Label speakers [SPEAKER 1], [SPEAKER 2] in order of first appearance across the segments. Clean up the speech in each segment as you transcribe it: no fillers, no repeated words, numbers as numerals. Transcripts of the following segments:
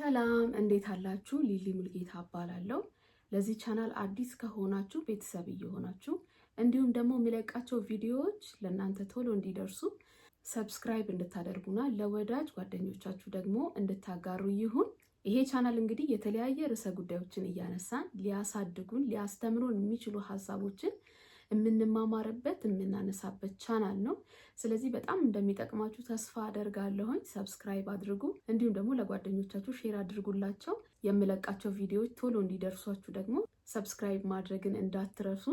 [SPEAKER 1] ሰላም እንዴት አላችሁ? ሊሊ ሙልጌታ እባላለሁ። ለዚህ ቻናል አዲስ ከሆናችሁ ቤተሰብ እየሆናችሁ እንዲሁም ደግሞ የሚለቃቸው ቪዲዮዎች ለእናንተ ቶሎ እንዲደርሱ ሰብስክራይብ እንድታደርጉና ለወዳጅ ጓደኞቻችሁ ደግሞ እንድታጋሩ ይሁን። ይሄ ቻናል እንግዲህ የተለያየ ርዕሰ ጉዳዮችን እያነሳን ሊያሳድጉን ሊያስተምሩን የሚችሉ ሀሳቦችን የምንማማርበት የምናነሳበት ቻናል ነው። ስለዚህ በጣም እንደሚጠቅማችሁ ተስፋ አደርጋለሁኝ። ሰብስክራይብ አድርጉ፣ እንዲሁም ደግሞ ለጓደኞቻችሁ ሼር አድርጉላቸው። የምለቃቸው ቪዲዮዎች ቶሎ እንዲደርሷችሁ ደግሞ ሰብስክራይብ ማድረግን እንዳትረሱ።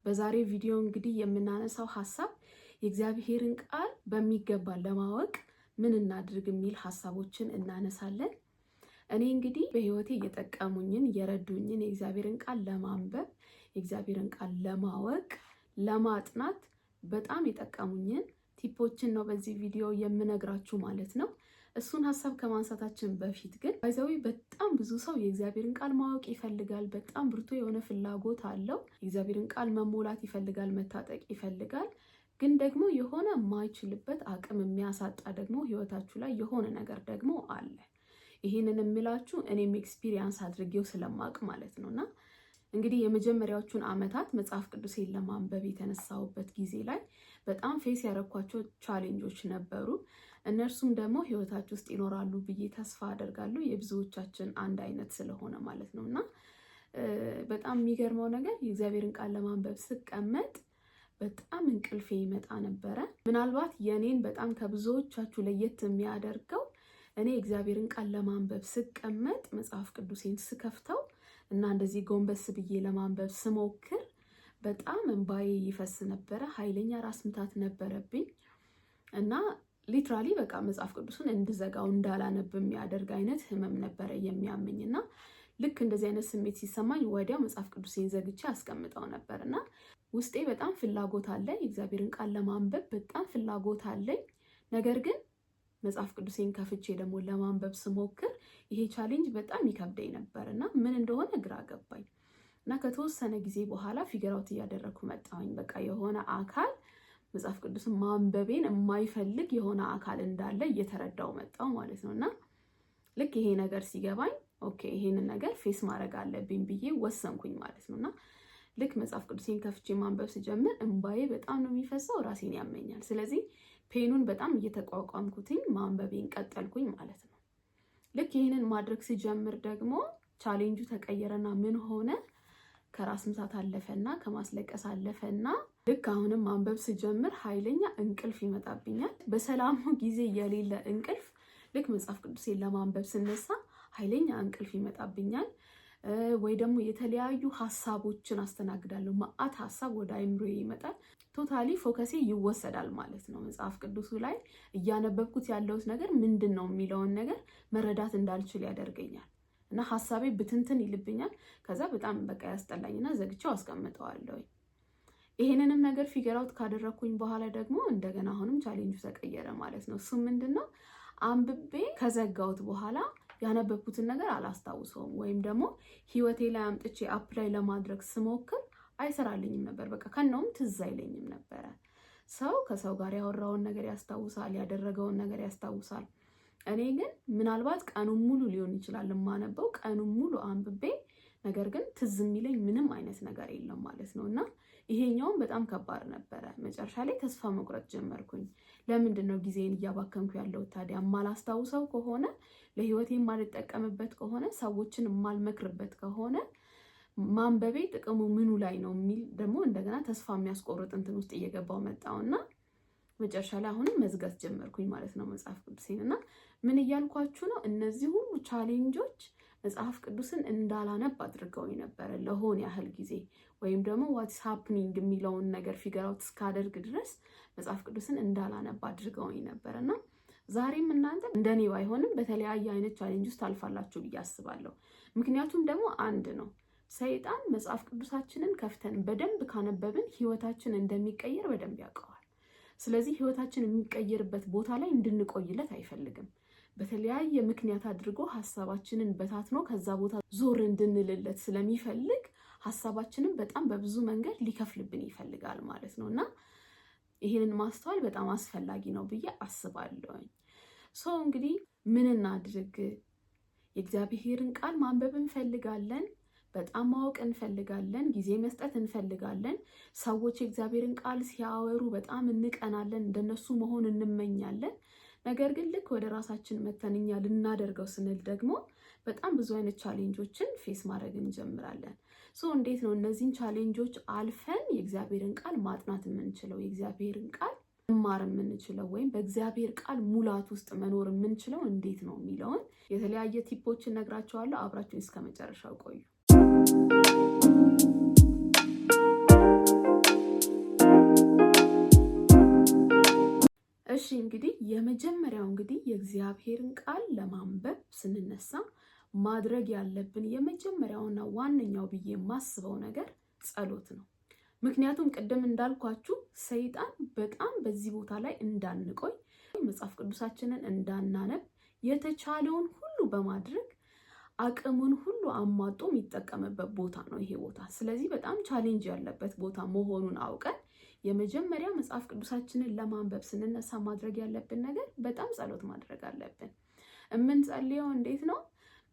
[SPEAKER 1] በዛሬ ቪዲዮ እንግዲህ የምናነሳው ሀሳብ የእግዚአብሔርን ቃል በሚገባ ለማወቅ ምን እናድርግ የሚል ሀሳቦችን እናነሳለን። እኔ እንግዲህ በህይወቴ እየጠቀሙኝን የረዱኝን የእግዚአብሔርን ቃል ለማንበብ የእግዚአብሔርን ቃል ለማወቅ ለማጥናት በጣም የጠቀሙኝን ቲፖችን ነው በዚህ ቪዲዮ የምነግራችሁ ማለት ነው። እሱን ሀሳብ ከማንሳታችን በፊት ግን ባይዘዊ በጣም ብዙ ሰው የእግዚአብሔርን ቃል ማወቅ ይፈልጋል። በጣም ብርቱ የሆነ ፍላጎት አለው። የእግዚአብሔርን ቃል መሞላት ይፈልጋል፣ መታጠቅ ይፈልጋል። ግን ደግሞ የሆነ የማይችልበት አቅም የሚያሳጣ ደግሞ ህይወታችሁ ላይ የሆነ ነገር ደግሞ አለ። ይሄንን የሚላችሁ እኔም ኤክስፒሪየንስ አድርጌው ስለማቅ ማለት ነውና እንግዲህ የመጀመሪያዎቹን አመታት መጽሐፍ ቅዱሴን ለማንበብ የተነሳውበት ጊዜ ላይ በጣም ፌስ ያደረኳቸው ቻሌንጆች ነበሩ። እነርሱም ደግሞ ህይወታችሁ ውስጥ ይኖራሉ ብዬ ተስፋ አደርጋለሁ። የብዙዎቻችን አንድ አይነት ስለሆነ ማለት ነውና በጣም የሚገርመው ነገር የእግዚአብሔርን ቃል ለማንበብ ስቀመጥ በጣም እንቅልፌ ይመጣ ነበረ። ምናልባት የኔን በጣም ከብዙዎቻችሁ ለየት የሚያደርገው እኔ እግዚአብሔርን ቃል ለማንበብ ስቀመጥ መጽሐፍ ቅዱሴን ስከፍተው እና እንደዚህ ጎንበስ ብዬ ለማንበብ ስሞክር በጣም እንባዬ ይፈስ ነበረ። ኃይለኛ ራስ ምታት ነበረብኝ እና ሊትራሊ በቃ መጽሐፍ ቅዱስን እንድዘጋው እንዳላነብ የሚያደርግ አይነት ህመም ነበረ የሚያመኝና ልክ እንደዚህ አይነት ስሜት ሲሰማኝ ወዲያው መጽሐፍ ቅዱሴን ዘግቼ አስቀምጠው ነበርና ውስጤ በጣም ፍላጎት አለ፣ የእግዚአብሔርን ቃል ለማንበብ በጣም ፍላጎት አለኝ። ነገር ግን መጽሐፍ ቅዱሴን ከፍቼ ደግሞ ለማንበብ ስሞክር ይሄ ቻሌንጅ በጣም ይከብደኝ ነበርና ምን እንደሆነ ግራ ገባኝ እና ከተወሰነ ጊዜ በኋላ ፊገር አውት እያደረኩ መጣሁኝ። በቃ የሆነ አካል መጽሐፍ ቅዱስን ማንበቤን የማይፈልግ የሆነ አካል እንዳለ እየተረዳው መጣው ማለት ነውና ልክ ይሄ ነገር ሲገባኝ ኦኬ ይሄንን ነገር ፌስ ማድረግ አለብኝ ብዬ ወሰንኩኝ ማለት ነውና ልክ መጽሐፍ ቅዱሴን ከፍቼ ማንበብ ስጀምር እንባዬ በጣም ነው የሚፈሰው፣ ራሴን ያመኛል። ስለዚህ ፔኑን በጣም እየተቋቋምኩትኝ ማንበቤን ቀጠልኩኝ ማለት ነው። ልክ ይሄንን ማድረግ ሲጀምር ደግሞ ቻሌንጁ ተቀየረና ምን ሆነ? ከራስ ምታት አለፈና ከማስለቀስ አለፈና ልክ አሁንም ማንበብ ስጀምር ኃይለኛ እንቅልፍ ይመጣብኛል። በሰላሙ ጊዜ የሌለ እንቅልፍ ልክ መጽሐፍ ቅዱሴን ለማንበብ ስነሳ ኃይለኛ እንቅልፍ ይመጣብኛል። ወይ ደግሞ የተለያዩ ሀሳቦችን አስተናግዳለሁ። መዓት ሀሳብ ወደ አይምሮዬ ይመጣል። ቶታሊ ፎከሴ ይወሰዳል ማለት ነው መጽሐፍ ቅዱሱ ላይ። እያነበብኩት ያለውት ነገር ምንድን ነው የሚለውን ነገር መረዳት እንዳልችል ያደርገኛል እና ሀሳቤ ብትንትን ይልብኛል። ከዛ በጣም በቃ ያስጠላኝና ዘግቼው አስቀምጠዋለሁ። ይሄንንም ነገር ፊገር አውት ካደረኩኝ በኋላ ደግሞ እንደገና አሁንም ቻሌንጁ ተቀየረ ማለት ነው። እሱ ምንድነው? አንብቤ ከዘጋውት በኋላ ያነበብኩትን ነገር አላስታውሰውም፣ ወይም ደግሞ ህይወቴ ላይ አምጥቼ አፕላይ ለማድረግ ስሞክር አይሰራልኝም ነበር። በቃ ከነውም ትዝ አይለኝም ነበረ። ሰው ከሰው ጋር ያወራውን ነገር ያስታውሳል፣ ያደረገውን ነገር ያስታውሳል። እኔ ግን ምናልባት ቀኑን ሙሉ ሊሆን ይችላል የማነበው፣ ቀኑን ሙሉ አንብቤ ነገር ግን ትዝ የሚለኝ ምንም አይነት ነገር የለም ማለት ነውና ይሄኛውም በጣም ከባድ ነበረ። መጨረሻ ላይ ተስፋ መቁረጥ ጀመርኩኝ። ለምንድነው ጊዜን እያባከንኩ ያለው ታዲያ? የማላስታውሰው ከሆነ ለህይወቴ የማልጠቀምበት ከሆነ ሰዎችን የማልመክርበት ከሆነ ማንበቤ ጥቅሙ ምኑ ላይ ነው የሚል ደግሞ እንደገና ተስፋ የሚያስቆርጥ እንትን ውስጥ እየገባው መጣውና መጨረሻ ላይ አሁንም መዝጋት ጀመርኩኝ ማለት ነው መጽሐፍ ቅዱሴን። እና ምን እያልኳችሁ ነው? እነዚህ ሁሉ ቻሌንጆች መጽሐፍ ቅዱስን እንዳላነብ አድርገውኝ ነበረ ለሆነ ያህል ጊዜ፣ ወይም ደግሞ ዋትስ ሃፕኒንግ የሚለውን ነገር ፊገር አውት እስካደርግ ድረስ መጽሐፍ ቅዱስን እንዳላነብ አድርገውኝ ነበርና ዛሬም እናንተ እንደኔ ባይሆንም በተለያየ አይነት ቻሌንጅ ውስጥ ታልፋላችሁ ብዬ አስባለሁ። ምክንያቱም ደግሞ አንድ ነው፣ ሰይጣን መጽሐፍ ቅዱሳችንን ከፍተን በደንብ ካነበብን ህይወታችን እንደሚቀየር በደንብ ያውቀዋል። ስለዚህ ህይወታችን የሚቀየርበት ቦታ ላይ እንድንቆይለት አይፈልግም። በተለያየ ምክንያት አድርጎ ሐሳባችንን በታትኖ ከዛ ቦታ ዞር እንድንልለት ስለሚፈልግ ሐሳባችንን በጣም በብዙ መንገድ ሊከፍልብን ይፈልጋል ማለት ነውና ይሄንን ማስተዋል በጣም አስፈላጊ ነው ብዬ አስባለሁ። እንግዲህ ምን እናድርግ? የእግዚአብሔርን ቃል ማንበብ እንፈልጋለን፣ በጣም ማወቅ እንፈልጋለን፣ ጊዜ መስጠት እንፈልጋለን። ሰዎች የእግዚአብሔርን ቃል ሲያወሩ በጣም እንቀናለን፣ እንደነሱ መሆን እንመኛለን። ነገር ግን ልክ ወደ ራሳችን መተንኛ ልናደርገው ስንል ደግሞ በጣም ብዙ አይነት ቻሌንጆችን ፌስ ማድረግ እንጀምራለን። እንዴት ነው እነዚህን ቻሌንጆች አልፈን የእግዚአብሔርን ቃል ማጥናት የምንችለው? የእግዚአብሔርን ቃል መማር የምንችለው ወይም በእግዚአብሔር ቃል ሙላት ውስጥ መኖር የምንችለው እንዴት ነው የሚለውን የተለያየ ቲፖችን ነግራቸዋለሁ። አብራችሁን እስከ መጨረሻው ቆዩ። እሺ እንግዲህ የመጀመሪያው የእግዚአብሔርን ቃል ለማንበብ ስንነሳ ማድረግ ያለብን የመጀመሪያውና ዋነኛው ብዬ የማስበው ነገር ጸሎት ነው። ምክንያቱም ቅድም እንዳልኳችሁ ሰይጣን በጣም በዚህ ቦታ ላይ እንዳንቆይ፣ መጽሐፍ ቅዱሳችንን እንዳናነብ የተቻለውን ሁሉ በማድረግ አቅሙን ሁሉ አሟጦ የሚጠቀምበት ቦታ ነው ይሄ ቦታ። ስለዚህ በጣም ቻሌንጅ ያለበት ቦታ መሆኑን አውቀን የመጀመሪያ መጽሐፍ ቅዱሳችንን ለማንበብ ስንነሳ ማድረግ ያለብን ነገር በጣም ጸሎት ማድረግ አለብን። የምንጸልየው እንዴት ነው?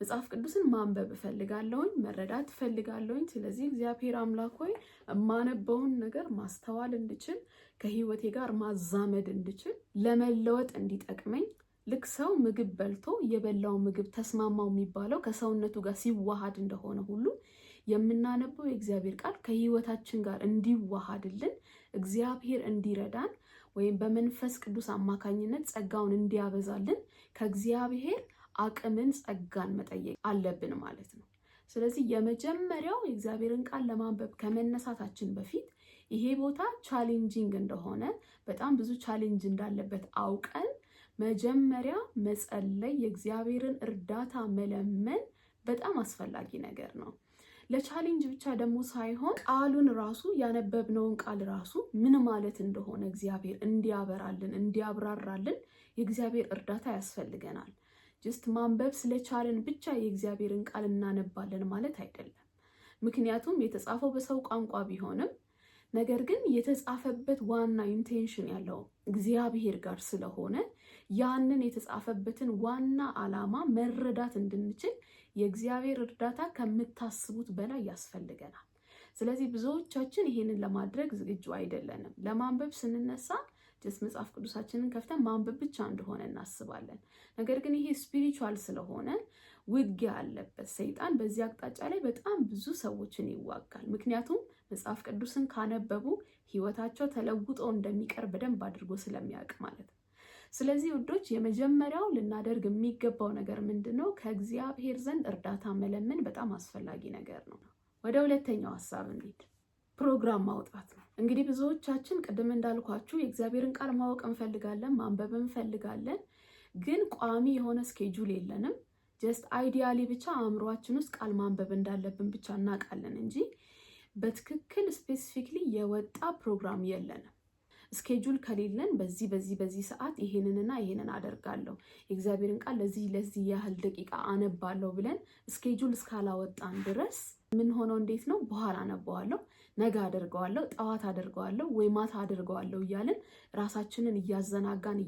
[SPEAKER 1] መጽሐፍ ቅዱስን ማንበብ እፈልጋለሁኝ፣ መረዳት እፈልጋለሁኝ። ስለዚህ እግዚአብሔር አምላክ ሆይ የማነበውን ነገር ማስተዋል እንድችል፣ ከህይወቴ ጋር ማዛመድ እንድችል፣ ለመለወጥ እንዲጠቅመኝ። ልክ ሰው ምግብ በልቶ የበላው ምግብ ተስማማው የሚባለው ከሰውነቱ ጋር ሲዋሃድ እንደሆነ ሁሉ የምናነበው የእግዚአብሔር ቃል ከህይወታችን ጋር እንዲዋሃድልን እግዚአብሔር እንዲረዳን ወይም በመንፈስ ቅዱስ አማካኝነት ጸጋውን እንዲያበዛልን ከእግዚአብሔር አቅምን ጸጋን መጠየቅ አለብን ማለት ነው። ስለዚህ የመጀመሪያው የእግዚአብሔርን ቃል ለማንበብ ከመነሳታችን በፊት ይሄ ቦታ ቻሌንጂንግ እንደሆነ፣ በጣም ብዙ ቻሌንጅ እንዳለበት አውቀን መጀመሪያ መጸለይ፣ የእግዚአብሔርን እርዳታ መለመን በጣም አስፈላጊ ነገር ነው። ለቻሌንጅ ብቻ ደግሞ ሳይሆን ቃሉን ራሱ ያነበብነውን ቃል ራሱ ምን ማለት እንደሆነ እግዚአብሔር እንዲያበራልን እንዲያብራራልን የእግዚአብሔር እርዳታ ያስፈልገናል። ጀስት ማንበብ ስለቻለን ብቻ የእግዚአብሔርን ቃል እናነባለን ማለት አይደለም። ምክንያቱም የተጻፈው በሰው ቋንቋ ቢሆንም ነገር ግን የተጻፈበት ዋና ኢንቴንሽን ያለው እግዚአብሔር ጋር ስለሆነ ያንን የተጻፈበትን ዋና ዓላማ መረዳት እንድንችል የእግዚአብሔር እርዳታ ከምታስቡት በላይ ያስፈልገናል። ስለዚህ ብዙዎቻችን ይሄንን ለማድረግ ዝግጁ አይደለንም። ለማንበብ ስንነሳ መጽሐፍ ቅዱሳችንን ከፍተን ማንበብ ብቻ እንደሆነ እናስባለን። ነገር ግን ይሄ ስፒሪቹዋል ስለሆነ ውጊያ አለበት። ሰይጣን በዚህ አቅጣጫ ላይ በጣም ብዙ ሰዎችን ይዋጋል። ምክንያቱም መጽሐፍ ቅዱስን ካነበቡ ህይወታቸው ተለውጦ እንደሚቀር በደንብ አድርጎ ስለሚያውቅ ማለት ነው። ስለዚህ ውዶች የመጀመሪያው ልናደርግ የሚገባው ነገር ምንድነው? ከእግዚአብሔር ዘንድ እርዳታ መለመን በጣም አስፈላጊ ነገር ነው። ወደ ሁለተኛው ሐሳብ እንሂድ። ፕሮግራም ማውጣት ነው። እንግዲህ ብዙዎቻችን ቅድም እንዳልኳችሁ የእግዚአብሔርን ቃል ማወቅ እንፈልጋለን፣ ማንበብ እንፈልጋለን፣ ግን ቋሚ የሆነ ስኬጁል የለንም። ጀስት አይዲያሊ ብቻ አእምሯችን ውስጥ ቃል ማንበብ እንዳለብን ብቻ እናውቃለን እንጂ በትክክል ስፔሲፊክሊ የወጣ ፕሮግራም የለንም። ስኬጁል ከሌለን በዚህ ሰዓት ይሄንንና ይሄንን አደርጋለሁ፣ የእግዚአብሔርን ቃል ለዚህ ያህል ደቂቃ አነባለሁ ብለን ስኬጁል እስካላወጣን ድረስ ምን ሆነው እንዴት ነው? በኋላ አነበዋለሁ፣ ነገ አደርገዋለሁ፣ ጠዋት አደርገዋለሁ ወይ ማታ አደርገዋለሁ እያልን ራሳችንን እያዘናጋን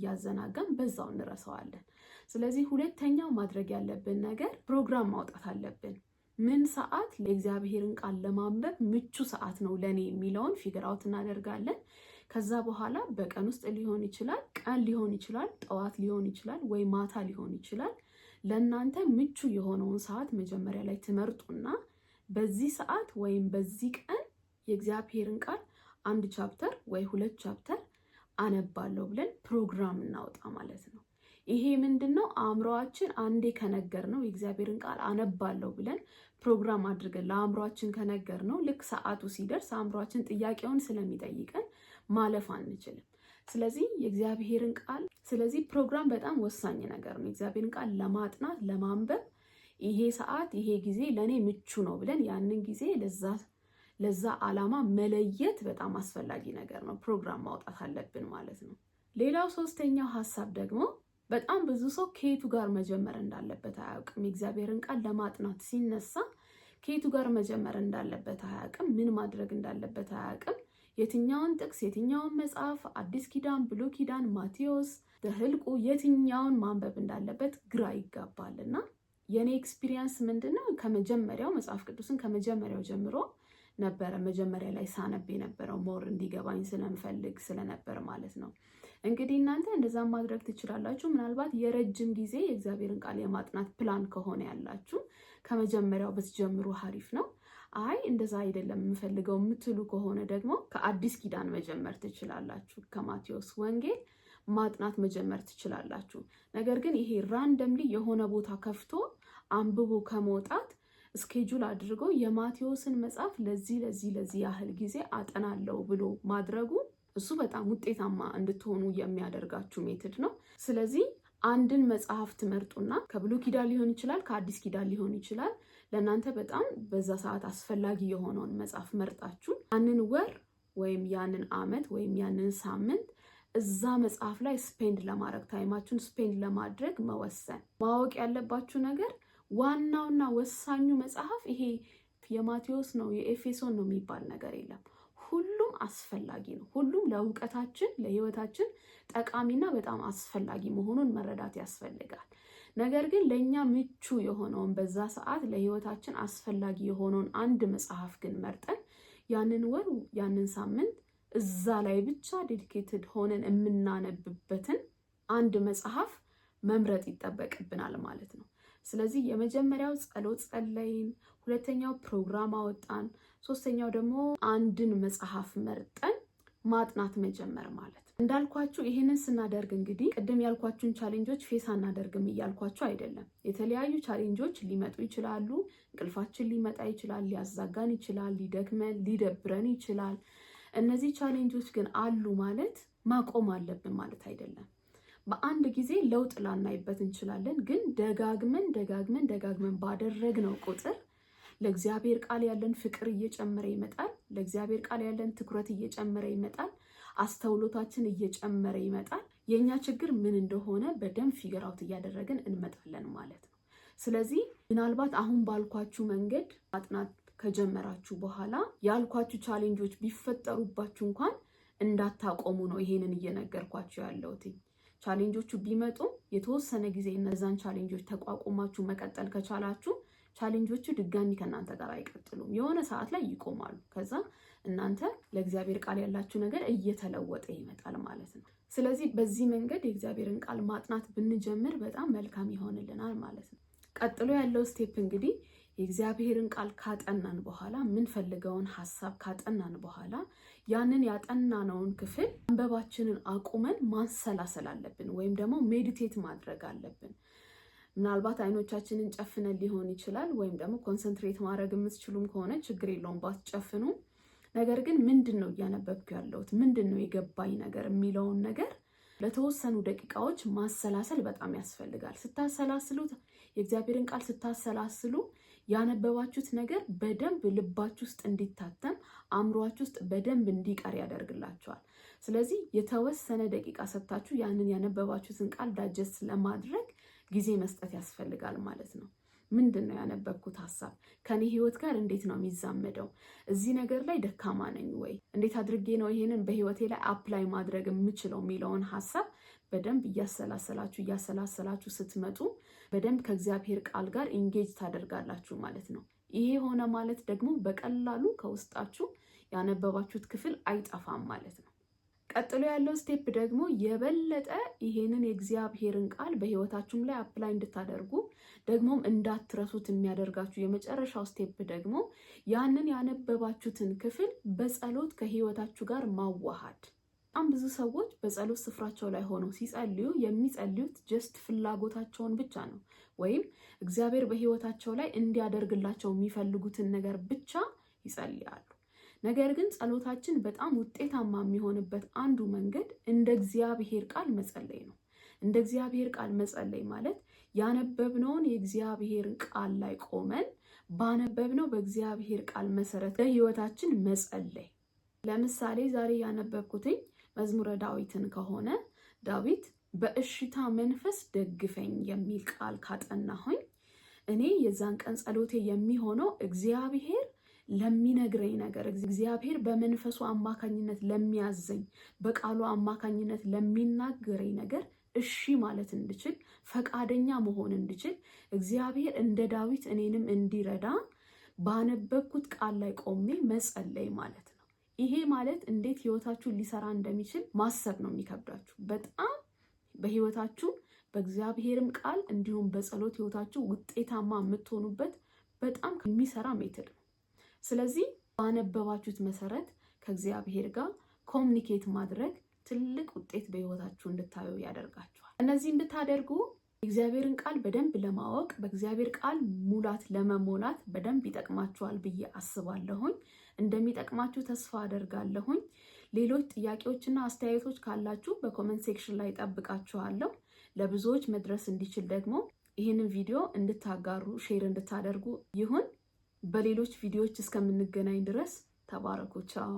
[SPEAKER 1] በዛው እንረሳዋለን። ስለዚህ ሁለተኛው ማድረግ ያለብን ነገር ፕሮግራም ማውጣት አለብን። ምን ሰዓት ለእግዚአብሔርን ቃል ለማንበብ ምቹ ሰዓት ነው ለኔ የሚለውን ፊገር አውት እናደርጋለን። ከዛ በኋላ በቀን ውስጥ ሊሆን ይችላል፣ ቀን ሊሆን ይችላል፣ ጠዋት ሊሆን ይችላል፣ ወይ ማታ ሊሆን ይችላል። ለእናንተ ምቹ የሆነውን ሰዓት መጀመሪያ ላይ ትመርጡና በዚህ ሰዓት ወይም በዚህ ቀን የእግዚአብሔርን ቃል 1 ቻፕተር ወይ 2 ቻፕተር አነባለሁ ብለን ፕሮግራም እናውጣ ማለት ነው። ይሄ ምንድነው? አእምሮአችን አንዴ ከነገርነው የእግዚአብሔርን ቃል አነባለሁ ብለን ፕሮግራም አድርገን ለአእምሮአችን ከነገርነው ልክ ሰዓቱ ሲደርስ አእምሮአችን ጥያቄውን ስለሚጠይቀን ማለፍ አንችልም። ስለዚህ የእግዚአብሔርን ቃል ፕሮግራም በጣም ወሳኝ ነገር ነው። የእግዚአብሔርን ቃል ለማጥናት ለማንበብ ይሄ ሰዓት ይሄ ጊዜ ለኔ ምቹ ነው ብለን ያንን ጊዜ ለዛ ዓላማ መለየት በጣም አስፈላጊ ነገር ነው። ፕሮግራም ማውጣት አለብን ማለት ነው። ሌላው ሶስተኛው ሐሳብ ደግሞ በጣም ብዙ ሰው ከየቱ ጋር መጀመር እንዳለበት አያውቅም። የእግዚአብሔርን ቃል ለማጥናት ሲነሳ ከየቱ ጋር መጀመር እንዳለበት አያውቅም። ምን ማድረግ እንዳለበት አያውቅም። የትኛውን ጥቅስ የትኛውን መጽሐፍ አዲስ ኪዳን፣ ብሉይ ኪዳን፣ ማቴዎስ፣ ዘኍልቍ የትኛውን ማንበብ እንዳለበት ግራ ይጋባልና የኔ ኤክስፒሪየንስ ምንድነው? ከመጀመሪያው መጽሐፍ ቅዱስን ከመጀመሪያው ጀምሮ ነበረ መጀመሪያ ላይ ሳነብ የነበረው ሞር እንዲገባኝ ስለምፈልግ ስለነበር ማለት ነው። እንግዲህ እናንተ እንደዛ ማድረግ ትችላላችሁ። ምናልባት የረጅም ጊዜ የእግዚአብሔርን ቃል የማጥናት ፕላን ከሆነ ያላችሁ ከመጀመሪያው ብትጀምሩ አሪፍ ነው። አይ እንደዛ አይደለም የምፈልገው የምትሉ ከሆነ ደግሞ ከአዲስ ኪዳን መጀመር ትችላላችሁ። ከማቴዎስ ወንጌል ማጥናት መጀመር ትችላላችሁ። ነገር ግን ይሄ ራንደምሊ የሆነ ቦታ ከፍቶ አንብቦ ከመውጣት ስኬጁል አድርጎ የማቴዎስን መጽሐፍ ለዚህ ያህል ጊዜ አጠናለው ብሎ ማድረጉ እሱ በጣም ውጤታማ እንድትሆኑ የሚያደርጋችሁ ሜትድ ነው። ስለዚህ አንድን መጽሐፍ ትመርጡና ከብሉይ ኪዳን ሊሆን ይችላል፣ ከአዲስ ኪዳን ሊሆን ይችላል። ለእናንተ በጣም በዛ ሰዓት አስፈላጊ የሆነውን መጽሐፍ መርጣችሁ ያንን ወር ወይም ያንን ዓመት ወይም ያንን ሳምንት እዛ መጽሐፍ ላይ ስፔንድ ለማድረግ ታይማችሁን ስፔንድ ለማድረግ መወሰን። ማወቅ ያለባችሁ ነገር ዋናውና ወሳኙ መጽሐፍ ይሄ የማቴዎስ ነው የኤፌሶን ነው የሚባል ነገር የለም። ሁሉም አስፈላጊ ነው። ሁሉም ለእውቀታችን ለህይወታችን ጠቃሚና በጣም አስፈላጊ መሆኑን መረዳት ያስፈልጋል። ነገር ግን ለኛ ምቹ የሆነውን በዛ ሰዓት ለህይወታችን አስፈላጊ የሆነውን አንድ መጽሐፍ ግን መርጠን ያንን ወር ያንን ሳምንት እዛ ላይ ብቻ ዴዲኬትድ ሆነን የምናነብበትን አንድ መጽሐፍ መምረጥ ይጠበቅብናል ማለት ነው። ስለዚህ የመጀመሪያው ጸሎት ጸለይን፣ ሁለተኛው ፕሮግራም አወጣን፣ ሶስተኛው ደግሞ አንድን መጽሐፍ መርጠን ማጥናት መጀመር ማለት ነው። እንዳልኳችሁ ይሄንን ስናደርግ እንግዲህ ቅድም ያልኳችሁን ቻሌንጆች ፌስ አናደርግም እያልኳችሁ አይደለም። የተለያዩ ቻሌንጆች ሊመጡ ይችላሉ። እንቅልፋችን ሊመጣ ይችላል፣ ሊያዛጋን ይችላል፣ ሊደክመን ሊደብረን ይችላል። እነዚህ ቻሌንጆች ግን አሉ ማለት ማቆም አለብን ማለት አይደለም። በአንድ ጊዜ ለውጥ ላናይበት እንችላለን። ግን ደጋግመን ባደረግነው ቁጥር ለእግዚአብሔር ቃል ያለን ፍቅር እየጨመረ ይመጣል። ለእግዚአብሔር ቃል ያለን ትኩረት እየጨመረ ይመጣል። አስተውሎታችን እየጨመረ ይመጣል። የኛ ችግር ምን እንደሆነ በደንብ ፊገር አውት እያደረግን እንመጣለን ማለት ነው። ስለዚህ ምናልባት አሁን ባልኳችሁ መንገድ ማጥናት ከጀመራችሁ በኋላ ያልኳችሁ ቻሌንጆች ቢፈጠሩባችሁ እንኳን እንዳታቆሙ ነው ይሄንን እየነገርኳችሁ ያለሁት። ቻሌንጆቹ ቢመጡ የተወሰነ ጊዜ እነዛን ቻሌንጆች ተቋቁማችሁ መቀጠል ከቻላችሁ ቻሌንጆቹ ድጋሚ ከእናንተ ጋር አይቀጥሉም። የሆነ ሰዓት ላይ ይቆማሉ። ከዛ እናንተ ለእግዚአብሔር ቃል ያላችሁ ነገር እየተለወጠ ይመጣል ማለት ነው። ስለዚህ በዚህ መንገድ የእግዚአብሔርን ቃል ማጥናት ብንጀምር በጣም መልካም ይሆንልናል ማለት ነው። ቀጥሎ ያለው ስቴፕ እንግዲህ የእግዚአብሔርን ቃል ካጠናን በኋላ የምንፈልገውን ሐሳብ ካጠናን በኋላ ያንን ያጠናነውን ክፍል አንበባችንን አቁመን ማንሰላሰል አለብን፣ ወይም ደግሞ ሜዲቴት ማድረግ አለብን። ምናልባት አይኖቻችንን ጨፍነን ሊሆን ይችላል፣ ወይም ደግሞ ኮንሰንትሬት ማድረግ የምትችሉም ከሆነ ችግር የለውም ባትጨፍኑ። ነገር ግን ምንድን ነው እያነበብኩ ያለሁት፣ ምንድን ነው የገባኝ ነገር የሚለውን ነገር ለተወሰኑ ደቂቃዎች ማሰላሰል በጣም ያስፈልጋል። ስታሰላስሉት የእግዚአብሔርን ቃል ስታሰላስሉ ያነበባችሁት ነገር በደንብ ልባችሁ ውስጥ እንዲታተም አእምሮአችሁ ውስጥ በደንብ እንዲቀር ያደርግላችኋል። ስለዚህ የተወሰነ ደቂቃ ሰጥታችሁ ያንን ያነበባችሁትን ቃል ዳጀስት ለማድረግ ጊዜ መስጠት ያስፈልጋል ማለት ነው። ምንድን ነው ያነበብኩት ሐሳብ ከኔ ህይወት ጋር እንዴት ነው የሚዛመደው? እዚህ ነገር ላይ ደካማ ነኝ ወይ? እንዴት አድርጌ ነው ይሄንን በህይወቴ ላይ አፕላይ ማድረግ የምችለው የሚለውን ሐሳብ በደንብ እያሰላሰላችሁ ስትመጡ በደንብ ከእግዚአብሔር ቃል ጋር ኢንጌጅ ታደርጋላችሁ ማለት ነው። ይሄ ሆነ ማለት ደግሞ በቀላሉ ከውስጣችሁ ያነበባችሁት ክፍል አይጠፋም ማለት ነው። ቀጥሎ ያለው ስቴፕ ደግሞ የበለጠ ይሄንን የእግዚአብሔርን ቃል በህይወታችሁም ላይ አፕላይ እንድታደርጉ ደግሞም እንዳትረሱት የሚያደርጋችሁ የመጨረሻው ስቴፕ ደግሞ ያንን ያነበባችሁትን ክፍል በጸሎት ከህይወታችሁ ጋር ማዋሃድ። በጣም ብዙ ሰዎች በጸሎት ስፍራቸው ላይ ሆነው ሲጸልዩ የሚጸልዩት ጀስት ፍላጎታቸውን ብቻ ነው፣ ወይም እግዚአብሔር በህይወታቸው ላይ እንዲያደርግላቸው የሚፈልጉትን ነገር ብቻ ይጸልያሉ። ነገር ግን ጸሎታችን በጣም ውጤታማ የሚሆንበት አንዱ መንገድ እንደ እግዚአብሔር ቃል መጸለይ ነው። እንደ እግዚአብሔር ቃል መጸለይ ማለት ያነበብነውን የእግዚአብሔር ቃል ላይ ቆመን ባነበብነው በእግዚአብሔር ቃል መሰረት ለህይወታችን መጸለይ። ለምሳሌ ዛሬ ያነበብኩትኝ መዝሙረ ዳዊትን ከሆነ ዳዊት በእሽታ መንፈስ ደግፈኝ የሚል ቃል ካጠናሁኝ እኔ የዛን ቀን ጸሎቴ የሚሆነው እግዚአብሔር ለሚነግረኝ ነገር እግዚአብሔር በመንፈሱ አማካኝነት ለሚያዘኝ በቃሉ አማካኝነት ለሚናገረኝ ነገር እሺ ማለት እንድችል ፈቃደኛ መሆን እንድችል እግዚአብሔር እንደ ዳዊት እኔንም እንዲረዳ ባነበብኩት ቃል ላይ ቆሜ መጸለይ ማለት ነው። ይሄ ማለት እንዴት ህይወታችሁን ሊሰራ እንደሚችል ማሰብ ነው የሚከብዳችሁ። በጣም በህይወታችሁ በእግዚአብሔርም ቃል እንዲሁም በጸሎት ህይወታችሁ ውጤታማ የምትሆኑበት በጣም የሚሰራ ሜተድ ነው። ስለዚህ ባነበባችሁት መሰረት ከእግዚአብሔር ጋር ኮሚኒኬት ማድረግ ትልቅ ውጤት በህይወታችሁ እንድታዩ ያደርጋችኋል። እነዚህ እንድታደርጉ የእግዚአብሔርን ቃል በደንብ ለማወቅ በእግዚአብሔር ቃል ሙላት ለመሞላት በደንብ ይጠቅማችኋል ብዬ አስባለሁኝ። እንደሚጠቅማችሁ ተስፋ አደርጋለሁኝ። ሌሎች ጥያቄዎችና አስተያየቶች ካላችሁ በኮሜንት ሴክሽን ላይ ጠብቃችኋለሁ። ለብዙዎች መድረስ እንዲችል ደግሞ ይህንን ቪዲዮ እንድታጋሩ ሼር እንድታደርጉ ይሁን። በሌሎች ቪዲዮዎች እስከምንገናኝ ድረስ ተባረኩ። ቻው።